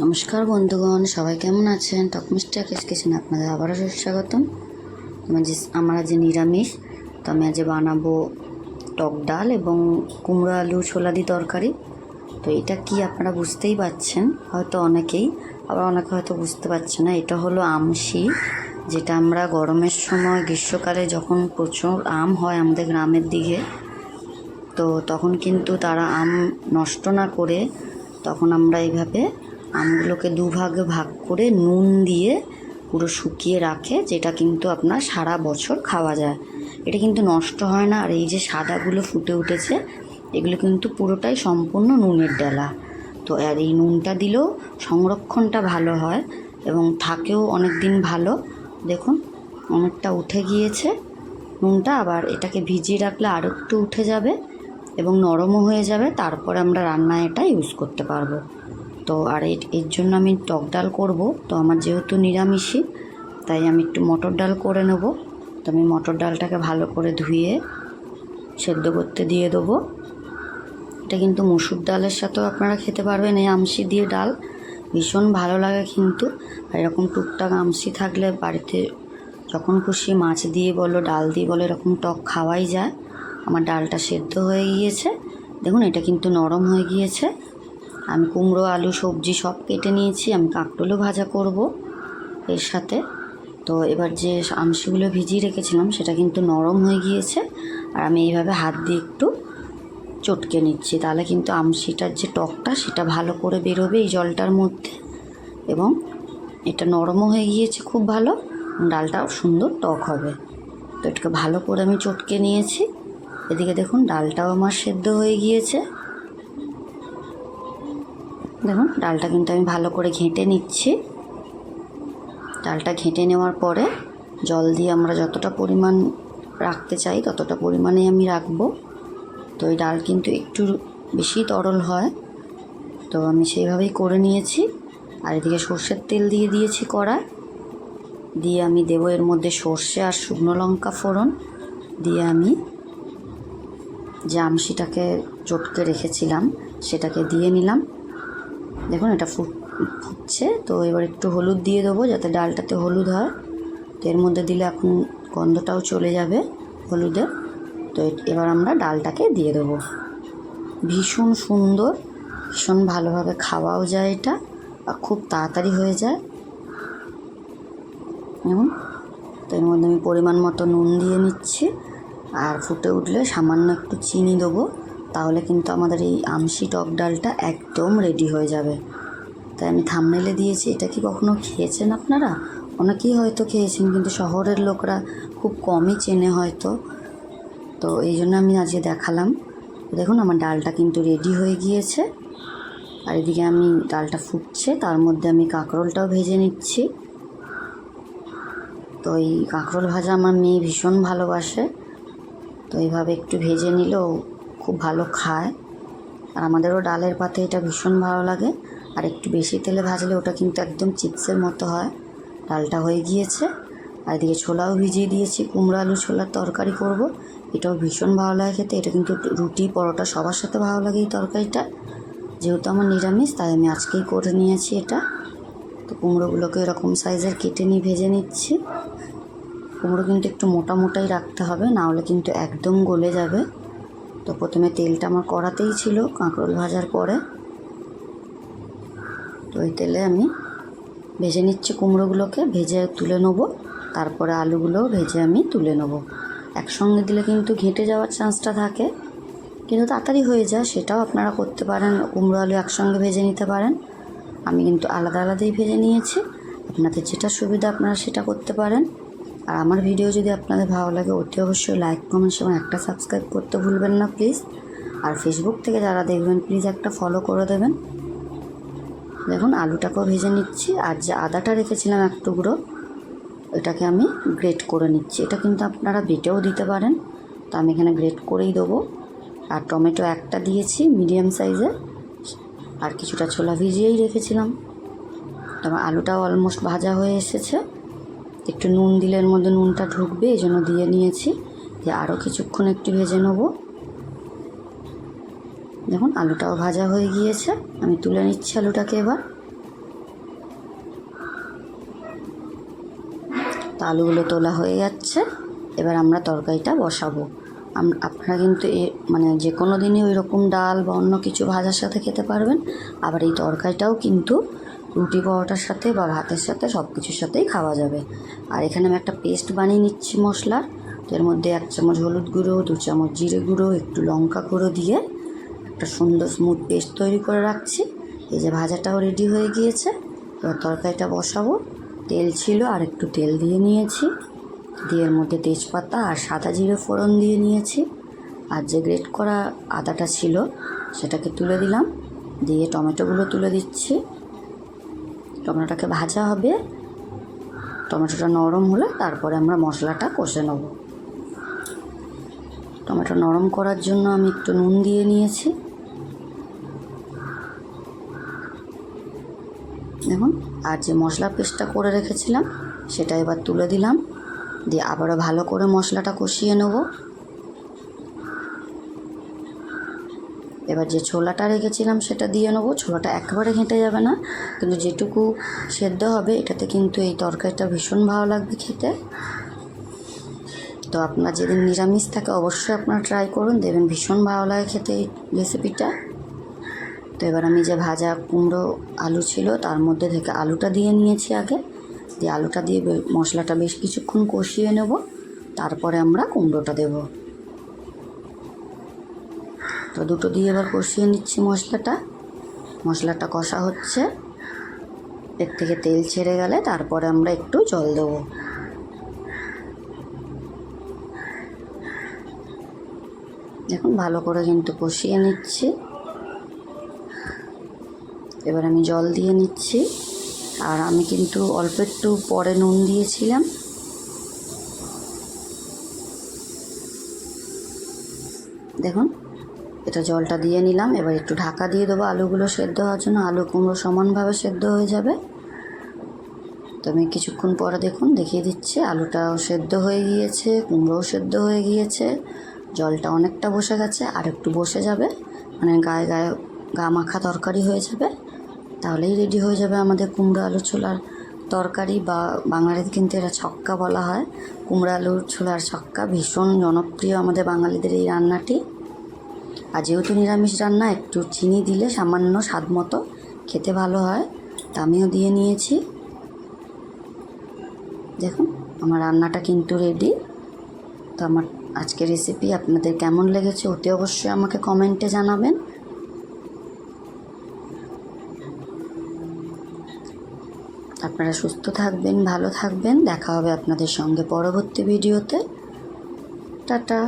নমস্কার বন্ধুগণ, সবাই কেমন আছেন? টক মিষ্টি আকাশ কিচেনে আপনাদের আবারও স্বাগতম। আমার আজ নিরামিষ, তো আমি আজ বানাবো টক ডাল এবং কুমড়ো আলু ছোলা দিয়ে তরকারি। তো এটা কি আপনারা বুঝতেই পারছেন হয়তো অনেকেই, আবার অনেকে হয়তো বুঝতে পারছে না। এটা হলো আমশি, যেটা আমরা গরমের সময় গ্রীষ্মকালে যখন প্রচুর আম হয় আমাদের গ্রামের দিকে, তো তখন কিন্তু তারা আম নষ্ট না করে তখন আমরা এইভাবে আমগুলোকে দুভাগে ভাগ করে নুন দিয়ে পুরো শুকিয়ে রাখে, যেটা কিন্তু আপনার সারা বছর খাওয়া যায়। এটা কিন্তু নষ্ট হয় না। আর এই যে সাদাগুলো ফুটে উঠেছে, এগুলো কিন্তু পুরোটাই সম্পূর্ণ নুনের ডালা। তো আর এই নুনটা দিলেও সংরক্ষণটা ভালো হয় এবং থাকেও অনেক দিন ভালো। দেখুন অনেকটা উঠে গিয়েছে নুনটা, আবার এটাকে ভিজিয়ে রাখলে আরও একটু উঠে যাবে এবং নরমও হয়ে যাবে। তারপরে আমরা রান্নায় এটা ইউজ করতে পারবো। তো আর এর জন্য আমি টক ডাল করব। তো আমার যেহেতু নিরামিষই, তাই আমি একটু মটর ডাল করে নেব। তো আমি মটর ডালটাকে ভালো করে ধুয়ে সেদ্ধ করতে দিয়ে দেবো। এটা কিন্তু মসুর ডালের সাথেও আপনারা খেতে পারবেন। এই আমশি দিয়ে ডাল ভীষণ ভালো লাগে কিন্তু। আর এরকম টুকটাক আমশি থাকলে বাড়িতে যখন খুশি মাছ দিয়ে বলো, ডাল দিয়ে বলো, এরকম টক খাওয়াই যায়। আমার ডালটা সেদ্ধ হয়ে গিয়েছে, দেখুন এটা কিন্তু নরম হয়ে গিয়েছে। আমি কুমড়ো আলু সবজি সব কেটে নিয়েছি। আমি কাঁকরোলও ভাজা করব এর সাথে। তো এবার যে আমশিগুলো ভিজিয়ে রেখেছিলাম সেটা কিন্তু নরম হয়ে গিয়েছে, আর আমি এইভাবে হাত দিয়ে একটু চটকে নিচ্ছি। তাহলে কিন্তু আমশিটার যে টকটা সেটা ভালো করে বেরোবে এই জলটার মধ্যে, এবং এটা নরমও হয়ে গিয়েছে খুব ভালো, ডালটাও সুন্দর টক হবে। তো এটাকে ভালো করে আমি চটকে নিয়েছি। এদিকে দেখুন ডালটাও আমার সেদ্ধ হয়ে গিয়েছে। দেখুন ডালটা কিন্তু আমি ভালো করে ঘেঁটে নিচ্ছি। ডালটা ঘেঁটে নেওয়ার পরে জল দিয়ে আমরা যতটা পরিমাণ রাখতে চাই ততটা পরিমাণেই আমি রাখবো। তো এই ডাল কিন্তু একটু বেশি তরল হয়, তো আমি সেইভাবেই করে নিয়েছি। আর এদিকে সর্ষের তেল দিয়ে দিয়েছি কড়ায়, দিয়ে আমি দেবো এর মধ্যে সর্ষে আর শুকনো লঙ্কা ফোড়ন দিয়ে আমি যে আমশিটাকে চটকে রেখেছিলাম সেটাকে দিয়ে নিলাম। দেখুন এটা ফুটছে। তো এবার একটু হলুদ দিয়ে দেবো যাতে ডালটাতে হলুদ হয়। তো এর মধ্যে দিলে এখন গন্ধটাও চলে যাবে হলুদের। তো এবার আমরা ডালটাকে দিয়ে দেবো। ভীষণ সুন্দর, ভীষণ ভালোভাবে খাওয়াও যায় এটা, আর খুব তাড়াতাড়ি হয়ে যায়। দেখুন তো এর মধ্যে আমি পরিমাণ মতো নুন দিয়ে নিচ্ছি, আর ফুটে উঠলে সামান্য একটু চিনি দেবো। তাহলে কিন্তু আমাদের এই আমশি টক ডালটা একদম রেডি হয়ে যাবে। তাই আমি থাম্বনেলে দিয়েছি। এটা কি কখনো খেয়েছেন আপনারা? অনেকেই হয়তো খেয়েছেন, কিন্তু শহরের লোকরা খুব কমই চেনে হয়তো। তো এই জন্য আমি আজকে দেখালাম। দেখুন আমার ডালটা কিন্তু রেডি হয়ে গিয়েছে। আর এদিকে আমি ডালটা ফুটছে, তার মধ্যে আমি কাঁকরোলটাও ভেজে নিচ্ছি। তো এই কাঁকরোল ভাজা আমার মেয়ে ভীষণ ভালোবাসে। তো এইভাবে একটু ভেজে নিলেও খুব ভালো খায়। আর আমাদেরও ডালের পাতে এটা ভীষণ ভালো লাগে। আর একটু বেশি তেলে ভাজলে ওটা কিন্তু একদম চিপসের মতো হয়। ডালটা হয়ে গিয়েছে। আর এদিকে ছোলাও ভিজিয়ে দিয়েছি, কুমড়ো আলু ছোলার তরকারি করব। এটাও ভীষণ ভালো লাগে খেতে। এটা কিন্তু রুটি পরোটা সবার সাথে ভালো লাগে এই তরকারিটা। যেহেতু আমার নিরামিষ তাই আমি আজকেই করে নিয়েছি এটা। তো কুমড়োগুলোকে এরকম সাইজের কেটে নিয়ে ভেজে নিচ্ছি। কুমড়ো কিন্তু একটু মোটা মোটাই রাখতে হবে, না হলে কিন্তু একদম গলে যাবে। তো প্রথমে তেলটা আমার কড়াতেই ছিল কাঁকরোল ভাজার পরে। তো ওই তেলে আমি ভেজে নিচ্ছি কুমড়োগুলোকে, ভেজে তুলে নেব। তারপরে আলুগুলোও ভেজে আমি তুলে নেব। একসঙ্গে দিলে কিন্তু ঘেঁটে যাওয়ার চান্সটা থাকে, কিন্তু তাড়াতাড়ি হয়ে যায়। সেটাও আপনারা করতে পারেন, কুমড়ো আলু একসঙ্গে ভেজে নিতে পারেন। আমি কিন্তু আলাদা আলাদাই ভেজে নিয়েছি। আপনাদের যেটা সুবিধা আপনারা সেটা করতে পারেন। আর আমার ভিডিও যদি আপনাদের ভালো লাগে অতি অবশ্যই লাইক কমেন্টস এবং একটা সাবস্ক্রাইব করতে ভুলবেন না প্লিজ। আর ফেসবুক থেকে যারা দেখবেন প্লিজ একটা ফলো করে দেবেন। দেখুন আলুটাকেও ভেজে নিচ্ছি। আর যে আদাটা রেখেছিলাম এক টুকরো, এটাকে আমি গ্রেট করে নিচ্ছি। এটা কিন্তু আপনারা বেটেও দিতে পারেন, তো আমি এখানে গ্রেট করেই দেবো। আর টমেটো একটা দিয়েছি মিডিয়াম সাইজের, আর কিছুটা ছোলা ভিজিয়েই রেখেছিলাম। তবে আলুটাও অলমোস্ট ভাজা হয়ে এসেছে। একটু নুন দিলে এর মধ্যে নুনটা ঢুকবে, এই জন্য দিয়ে নিয়েছি। যে আরও কিছুক্ষণ একটু ভেজে নেব। দেখুন আলুটাও ভাজা হয়ে গিয়েছে, আমি তুলে নিচ্ছি আলুটাকে এবার। তো আলুগুলো তোলা হয়ে যাচ্ছে, এবার আমরা তরকারিটা বসাবো। আপনারা কিন্তু মানে যে কোনো দিনই ওই রকম ডাল বা অন্য কিছু ভাজার সাথে খেতে পারবেন, আবার এই তরকারিটাও কিন্তু রুটি পরোটার সাথে বা ভাতের সাথে সব কিছুর সাথেই খাওয়া যাবে। আর এখানে আমি একটা পেস্ট বানিয়ে নিচ্ছি মশলার। এর মধ্যে 1 চামচ হলুদ গুঁড়ো, 2 চামচ জিরে গুঁড়ো, একটু লঙ্কা গুঁড়ো দিয়ে একটা সুন্দর স্মুথ পেস্ট তৈরি করে রাখছি। এই যে ভাজাটাও রেডি হয়ে গিয়েছে, এবার তরকারিটা বসাবো। তেল ছিল, আর একটু তেল দিয়ে নিয়েছি, দিয়ে এর মধ্যে তেজপাতা আর সাদা জিরে ফোড়ন দিয়ে নিয়েছি। আর যে গ্রেট করা আদাটা ছিল সেটাকে তুলে দিলাম, দিয়ে টমেটোগুলো তুলে দিচ্ছি। টমেটোটাকে ভাজা হবে, টমেটোটা নরম হলে তারপরে আমরা মশলাটা কষে নেব। টমেটো নরম করার জন্য আমি একটু নুন দিয়ে নিয়েছি। দেখুন, আর যে মশলা পেস্টটা করে রেখেছিলাম সেটা এবার তুলে দিলাম, দিয়ে আবারও ভালো করে মশলাটা কষিয়ে নেব। এবার যে ছোলাটা রেখেছিলাম সেটা দিয়ে নেবো। ছোলাটা একেবারে ঘেঁটে যাবে না, কিন্তু যেটুকু সেদ্ধ হবে এটাতে কিন্তু এই তরকারিটা ভীষণ ভালো লাগবে খেতে। তো আপনার যেদিন নিরামিষ থাকে অবশ্যই আপনারা ট্রাই করুন, দেখবেন ভীষণ ভালো লাগে খেতে এই রেসিপিটা। তো এবার আমি যে ভাজা কুমড়ো আলু ছিল তার মধ্যে থেকে আলুটা দিয়ে নিয়েছি আগে, দিয়ে আলুটা দিয়ে মশলাটা বেশ কিছুক্ষণ কষিয়ে নেব, তারপরে আমরা কুমড়োটা দেব। তো দুটো দিয়ে এবার কষিয়ে নিচ্ছি মশলাটা কষা হচ্ছে। এর থেকে তেল ছেড়ে গেলে তারপরে আমরা একটু জল দেবো। দেখুন, ভালো করে কিন্তু কষিয়ে নিচ্ছি। এবার আমি জল দিয়ে নিচ্ছি, আর আমি কিন্তু অল্প একটু পরে নুন দিয়েছিলাম। দেখুন, এটা জলটা দিয়ে নিলাম। এবার একটু ঢাকা দিয়ে দেবো আলুগুলো সেদ্ধ হওয়ার জন্য, আলু কুমড়ো সমানভাবে সেদ্ধ হয়ে যাবে। তো আমি কিছুক্ষণ পরে দেখুন দেখিয়ে দিচ্ছি, আলুটাও সেদ্ধ হয়ে গিয়েছে, কুমড়োও সেদ্ধ হয়ে গিয়েছে, জলটা অনেকটা বসে গেছে, আর একটু বসে যাবে, মানে গায়ে গায়ে গা মাখা তরকারি হয়ে যাবে, তাহলেই রেডি হয়ে যাবে আমাদের কুমড়ো আলু ছোলার তরকারি। বা বাঙালিদের কিন্তু এটা ছক্কা বলা হয়। কুমড়ো আলুর ছোলার ছক্কা ভীষণ জনপ্রিয় আমাদের বাঙালিদের এই রান্নাটি। আর যেহেতু নিরামিষ রান্না, একটু চিনি দিলে সামান্য স্বাদ মতো খেতে ভালো হয়, তা আমিও দিয়ে নিয়েছি। দেখুন, আমার রান্নাটা কিন্তু রেডি। তো আমার আজকের রেসিপি আপনাদের কেমন লেগেছে অতি অবশ্যই আমাকে কমেন্টে জানাবেন। আপনারা সুস্থ থাকবেন, ভালো থাকবেন। দেখা হবে আপনাদের সঙ্গে পরবর্তী ভিডিওতে। টাটা।